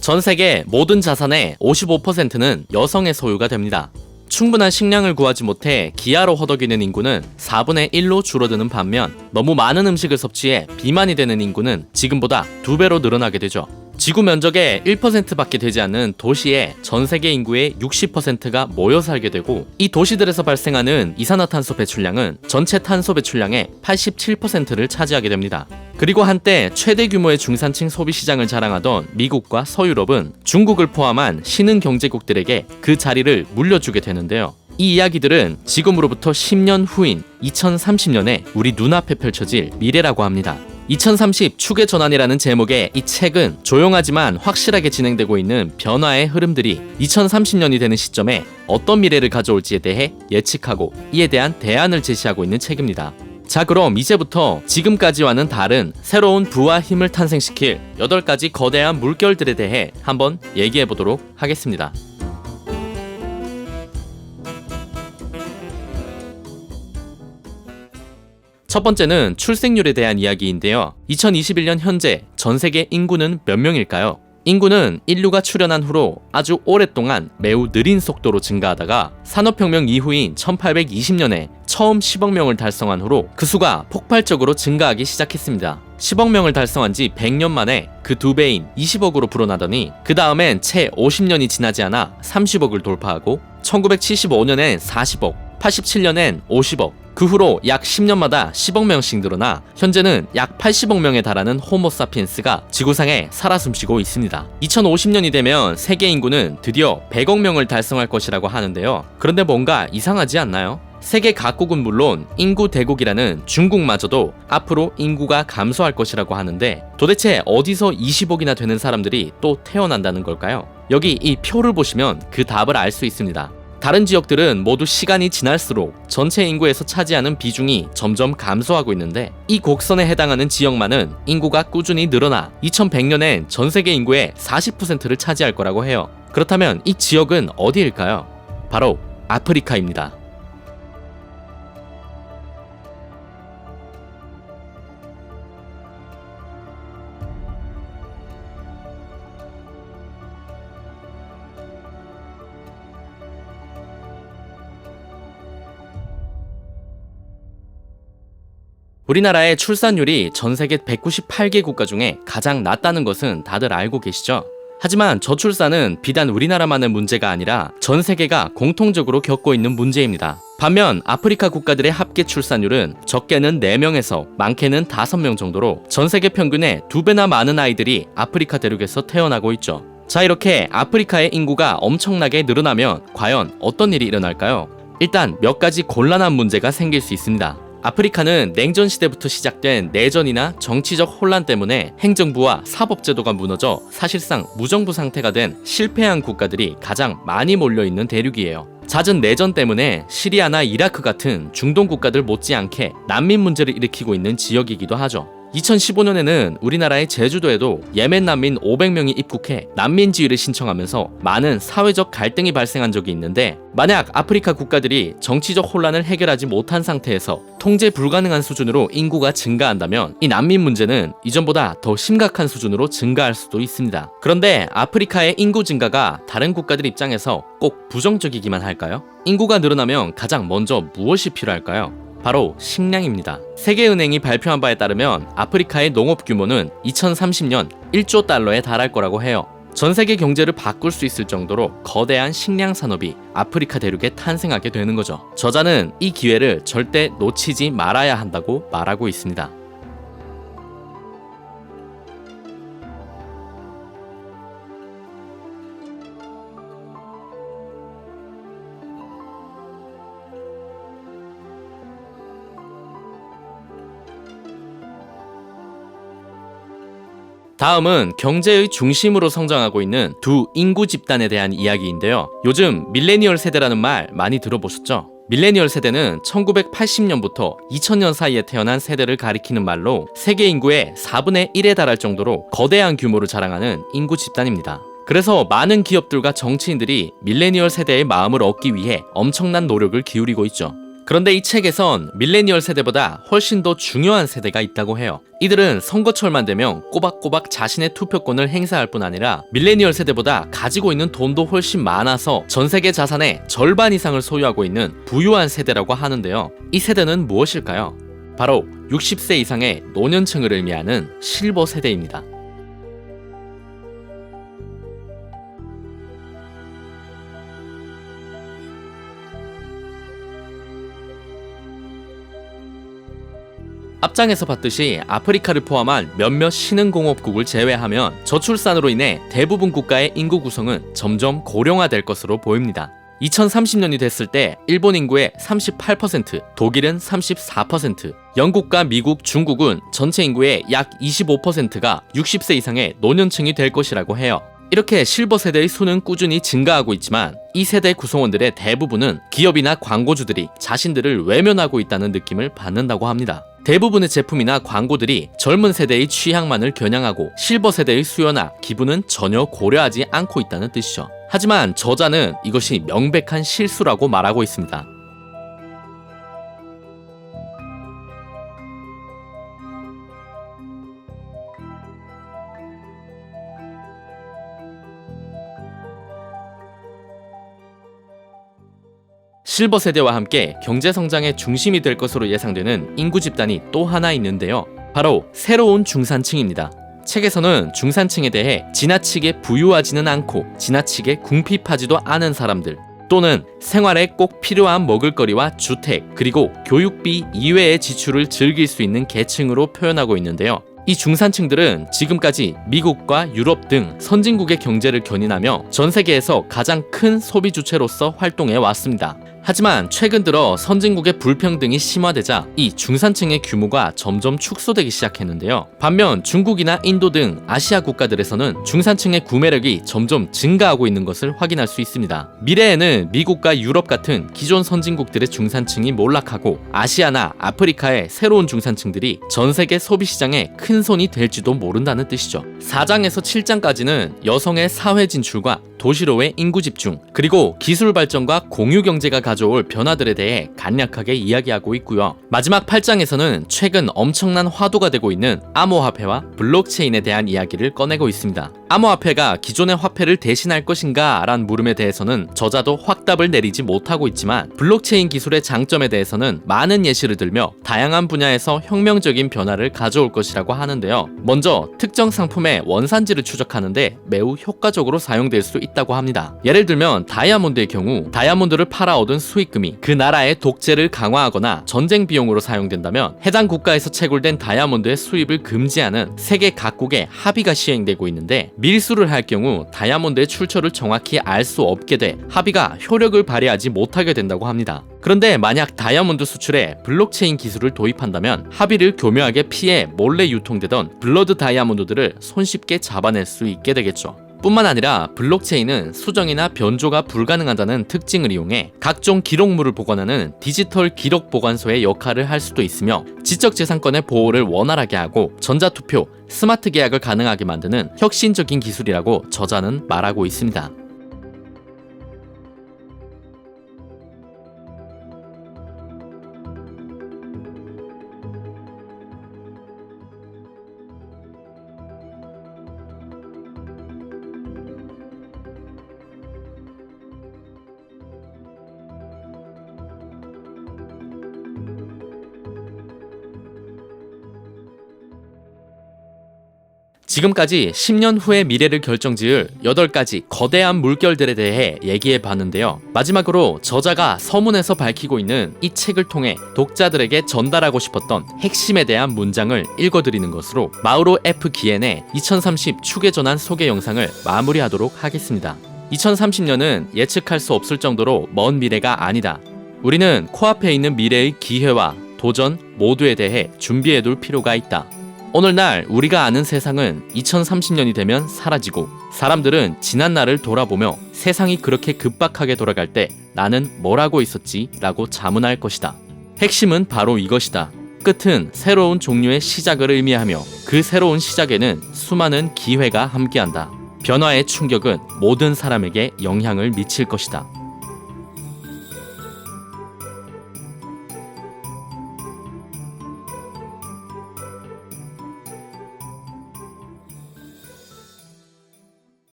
전 세계 모든 자산의 55%는 여성의 소유가 됩니다. 충분한 식량을 구하지 못해 기아로 허덕이는 인구는 4분의 1로 줄어드는 반면 너무 많은 음식을 섭취해 비만이 되는 인구는 지금보다 2배로 늘어나게 되죠. 지구 면적의 1%밖에 되지 않는 도시에 전 세계 인구의 60%가 모여 살게 되고, 이 도시들에서 발생하는 이산화탄소 배출량은 전체 탄소 배출량의 87%를 차지하게 됩니다. 그리고 한때 최대 규모의 중산층 소비 시장을 자랑하던 미국과 서유럽은 중국을 포함한 신흥 경제국들에게 그 자리를 물려주게 되는데요. 이 이야기들은 지금으로부터 10년 후인 2030년에 우리 눈앞에 펼쳐질 미래라고 합니다. 2030 축의 전환이라는 제목의 이 책은 조용하지만 확실하게 진행되고 있는 변화의 흐름들이 2030년이 되는 시점에 어떤 미래를 가져올지에 대해 예측하고 이에 대한 대안을 제시하고 있는 책입니다. 자, 그럼 이제부터 지금까지와는 다른 새로운 부와 힘을 탄생시킬 8가지 거대한 물결들에 대해 한번 얘기해 보도록 하겠습니다. 첫 번째는 출생률에 대한 이야기인데요. 2021년 현재 전 세계 인구는 몇 명일까요? 인구는 인류가 출현한 후로 아주 오랫동안 매우 느린 속도로 증가하다가 산업혁명 이후인 1820년에 처음 10억 명을 달성한 후로 그 수가 폭발적으로 증가하기 시작했습니다. 10억 명을 달성한 지 100년 만에 그 2배인 20억으로 불어나더니 그 다음엔 채 50년이 지나지 않아 30억을 돌파하고 1975년엔 40억, 87년엔 50억, 그 후로 약 10년마다 10억 명씩 늘어나 현재는 약 80억 명에 달하는 호모사피엔스가 지구상에 살아 숨쉬고 있습니다. 2050년이 되면 세계 인구는 드디어 100억 명을 달성할 것이라고 하는데요. 그런데 뭔가 이상하지 않나요? 세계 각국은 물론 인구 대국이라는 중국마저도 앞으로 인구가 감소할 것이라고 하는데, 도대체 어디서 20억이나 되는 사람들이 또 태어난다는 걸까요? 여기 이 표를 보시면 그 답을 알 수 있습니다. 다른 지역들은 모두 시간이 지날수록 전체 인구에서 차지하는 비중이 점점 감소하고 있는데, 이 곡선에 해당하는 지역만은 인구가 꾸준히 늘어나 2100년엔 전 세계 인구의 40%를 차지할 거라고 해요. 그렇다면 이 지역은 어디일까요? 바로 아프리카입니다. 우리나라의 출산율이 전 세계 198개 국가 중에 가장 낮다는 것은 다들 알고 계시죠? 하지만 저출산은 비단 우리나라만의 문제가 아니라 전 세계가 공통적으로 겪고 있는 문제입니다. 반면 아프리카 국가들의 합계 출산율은 적게는 4명에서 많게는 5명 정도로 전 세계 평균의 2배나 많은 아이들이 아프리카 대륙에서 태어나고 있죠. 자, 이렇게 아프리카의 인구가 엄청나게 늘어나면 과연 어떤 일이 일어날까요? 일단 몇 가지 곤란한 문제가 생길 수 있습니다. 아프리카는 냉전 시대부터 시작된 내전이나 정치적 혼란 때문에 행정부와 사법제도가 무너져 사실상 무정부 상태가 된 실패한 국가들이 가장 많이 몰려있는 대륙이에요. 잦은 내전 때문에 시리아나 이라크 같은 중동 국가들 못지않게 난민 문제를 일으키고 있는 지역이기도 하죠. 2015년에는 우리나라의 제주도에도 예멘 난민 500명이 입국해 난민 지위를 신청하면서 많은 사회적 갈등이 발생한 적이 있는데, 만약 아프리카 국가들이 정치적 혼란을 해결하지 못한 상태에서 통제 불가능한 수준으로 인구가 증가한다면 이 난민 문제는 이전보다 더 심각한 수준으로 증가할 수도 있습니다. 그런데 아프리카의 인구 증가가 다른 국가들 입장에서 꼭 부정적이기만 할까요? 인구가 늘어나면 가장 먼저 무엇이 필요할까요? 바로 식량입니다. 세계은행이 발표한 바에 따르면 아프리카의 농업 규모는 2030년 1조 달러에 달할 거라고 해요. 전 세계 경제를 바꿀 수 있을 정도로 거대한 식량 산업이 아프리카 대륙에 탄생하게 되는 거죠. 저자는 이 기회를 절대 놓치지 말아야 한다고 말하고 있습니다. 다음은 경제의 중심으로 성장하고 있는 두 인구 집단에 대한 이야기인데요. 요즘 밀레니얼 세대라는 말 많이 들어보셨죠? 밀레니얼 세대는 1980년부터 2000년 사이에 태어난 세대를 가리키는 말로 세계 인구의 4분의 1에 달할 정도로 거대한 규모를 자랑하는 인구 집단입니다. 그래서 많은 기업들과 정치인들이 밀레니얼 세대의 마음을 얻기 위해 엄청난 노력을 기울이고 있죠. 그런데 이 책에선 밀레니얼 세대보다 훨씬 더 중요한 세대가 있다고 해요. 이들은 선거철만 되면 꼬박꼬박 자신의 투표권을 행사할 뿐 아니라 밀레니얼 세대보다 가지고 있는 돈도 훨씬 많아서 전 세계 자산의 절반 이상을 소유하고 있는 부유한 세대라고 하는데요. 이 세대는 무엇일까요? 바로 60세 이상의 노년층을 의미하는 실버 세대입니다. 앞장에서 봤듯이 아프리카를 포함한 몇몇 신흥공업국을 제외하면 저출산으로 인해 대부분 국가의 인구 구성은 점점 고령화될 것으로 보입니다. 2030년이 됐을 때 일본 인구의 38%, 독일은 34%, 영국과 미국, 중국은 전체 인구의 약 25%가 60세 이상의 노년층이 될 것이라고 해요. 이렇게 실버 세대의 수는 꾸준히 증가하고 있지만 이 세대 구성원들의 대부분은 기업이나 광고주들이 자신들을 외면하고 있다는 느낌을 받는다고 합니다. 대부분의 제품이나 광고들이 젊은 세대의 취향만을 겨냥하고 실버 세대의 수요나 기분은 전혀 고려하지 않고 있다는 뜻이죠. 하지만 저자는 이것이 명백한 실수라고 말하고 있습니다. 실버 세대와 함께 경제 성장의 중심이 될 것으로 예상되는 인구 집단이 또 하나 있는데요. 바로 새로운 중산층입니다. 책에서는 중산층에 대해 지나치게 부유하지는 않고 지나치게 궁핍하지도 않은 사람들, 또는 생활에 꼭 필요한 먹을거리와 주택, 그리고 교육비 이외의 지출을 즐길 수 있는 계층으로 표현하고 있는데요. 이 중산층들은 지금까지 미국과 유럽 등 선진국의 경제를 견인하며 전 세계에서 가장 큰 소비 주체로서 활동해 왔습니다. 하지만 최근 들어 선진국의 불평등이 심화되자 이 중산층의 규모가 점점 축소되기 시작했는데요. 반면 중국이나 인도 등 아시아 국가들에서는 중산층의 구매력이 점점 증가하고 있는 것을 확인할 수 있습니다. 미래에는 미국과 유럽 같은 기존 선진국들의 중산층이 몰락하고 아시아나 아프리카의 새로운 중산층들이 전 세계 소비 시장에 큰 손이 될지도 모른다는 뜻이죠. 4장에서 7장까지는 여성의 사회 진출과 도시로의 인구 집중, 그리고 기술 발전과 공유 경제가 가져올 변화들에 대해 간략하게 이야기하고 있고요. 마지막 8장에서는 최근 엄청난 화두가 되고 있는 암호화폐와 블록체인에 대한 이야기를 꺼내고 있습니다. 암호화폐가 기존의 화폐를 대신할 것인가? 라는 물음에 대해서는 저자도 확답을 내리지 못하고 있지만 블록체인 기술의 장점에 대해서는 많은 예시를 들며 다양한 분야에서 혁명적인 변화를 가져올 것이라고 하는데요. 먼저 특정 상품의 원산지를 추적하는데 매우 효과적으로 사용될 수 있다고 합니다. 예를 들면 다이아몬드의 경우 다이아몬드를 팔아 얻은 수익금이 그 나라의 독재를 강화하거나 전쟁 비용으로 사용된다면 해당 국가에서 채굴된 다이아몬드의 수입을 금지하는 세계 각국의 합의가 시행되고 있는데, 밀수를 할 경우 다이아몬드의 출처를 정확히 알 수 없게 돼 합의가 효력을 발휘하지 못하게 된다고 합니다. 그런데 만약 다이아몬드 수출에 블록체인 기술을 도입한다면 합의를 교묘하게 피해 몰래 유통되던 블러드 다이아몬드들을 손쉽게 잡아낼 수 있게 되겠죠. 뿐만 아니라 블록체인은 수정이나 변조가 불가능하다는 특징을 이용해 각종 기록물을 보관하는 디지털 기록 보관소의 역할을 할 수도 있으며 지적재산권의 보호를 원활하게 하고 전자투표, 스마트 계약을 가능하게 만드는 혁신적인 기술이라고 저자는 말하고 있습니다. 지금까지 10년 후의 미래를 결정지을 8가지 거대한 물결들에 대해 얘기해 봤는데요. 마지막으로 저자가 서문에서 밝히고 있는 이 책을 통해 독자들에게 전달하고 싶었던 핵심에 대한 문장을 읽어드리는 것으로 마우로 F. 기엔의 2030 추계 전환 소개 영상을 마무리하도록 하겠습니다. 2030년은 예측할 수 없을 정도로 먼 미래가 아니다. 우리는 코앞에 있는 미래의 기회와 도전 모두에 대해 준비해둘 필요가 있다. 오늘날 우리가 아는 세상은 2030년이 되면 사라지고 사람들은 지난 날을 돌아보며 세상이 그렇게 급박하게 돌아갈 때 나는 뭘 하고 있었지? 라고 자문할 것이다. 핵심은 바로 이것이다. 끝은 새로운 종류의 시작을 의미하며 그 새로운 시작에는 수많은 기회가 함께한다. 변화의 충격은 모든 사람에게 영향을 미칠 것이다.